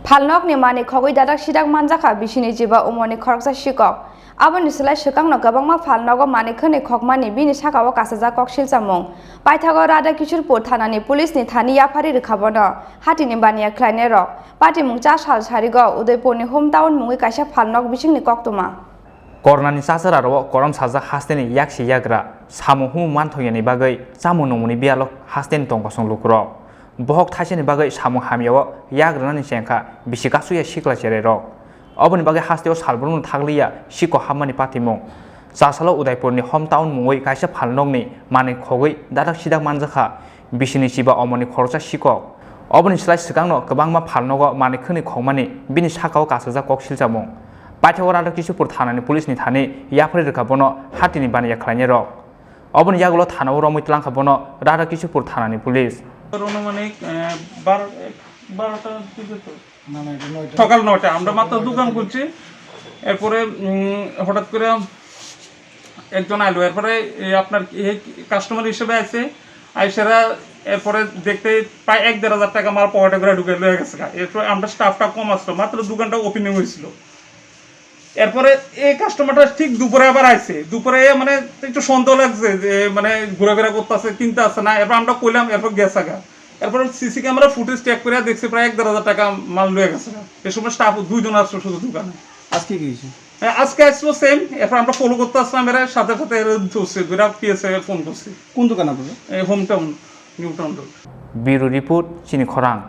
Phalnokni mani Khogwi Dadaksodak Manjakha bisini jiba umoni Khoroksa Sikok aboni selai sekangno gabangma Phalnogo mani khone khokmani bini sakao kasaja koksil samung paithago Dadaksodak thanani pulisni thani yafari rikhabono hatini baniya khlaine rok pati mungcha sal sarigo Udaipurni hometown mungi kaisa Phalnok bisingni koktuma Kornani sasararo koram saja hasteni yakshi yagra samu humu manthogeni bagai samu nomuni bialo hasteni tongkosong lukro bohok thaseni bagai samu hamiyawo yagrani sengkha bisikasuya sikla cherero oboni bagai hasteo salbrunu thagliya siko hamani patimung jasalo Udaipurni hometown mungoi kaisa Phalnokni mani Khogwi Dadaksodak Manjakha bisini siba omoni Khoroksa Sikok oboni slai sikangno gobangma Phalnogo mani khoni khongmani bini sakao kasaja koksilsamung paithago Dadaksodak thanani pulisni thani yafari rikhabono hatini baniya khlaine rok oboni yagulo thanao romitlang khabono Dadaksodak thanani pulis অনুমানিক 12টা সকাল 9টা আমরা মাত্র দোকান করছি এরপরে হঠাৎ করে একজন আইলো এরপরে আপনার এই কাস্টমার হিসেবে আছে আইসারা এরপরে দেখতে প্রায় 1-1.5 টাকা মাল পকেটে করে ঢুকে লয়ে গেছে এরপর আমরা স্টাফটা কম আসলো মাত্র দোকানটা ওপেনিং হয়েছিল এরপরে এই কাস্টমারটা ঠিক দুপুরে আবার আইছে দুপুরে মানে একটু সন্দেহ লাগছে যে মানে ঘোরাফেরা করতেছে কিনতে আসছে না এরপর আমরা কইলাম এরপর গেছে গা এরপর সিসি ক্যামেরা ফুটেজ চেক করে দেখছি প্রায় 1-1.5 টাকা মাল লয়ে গেছে এই সময় স্টাফ 2 জন আসছে শুধু দোকানে আজকে কি হইছে আজকে আসলো সেম এরপর আমরা ফলো করতে আসলাম এর সাথে সাথে ধরছে দুরা পিএসএ ফোন করছে কোন দোকান আপনাদের এই home town new town Bureau Report Chini Khorang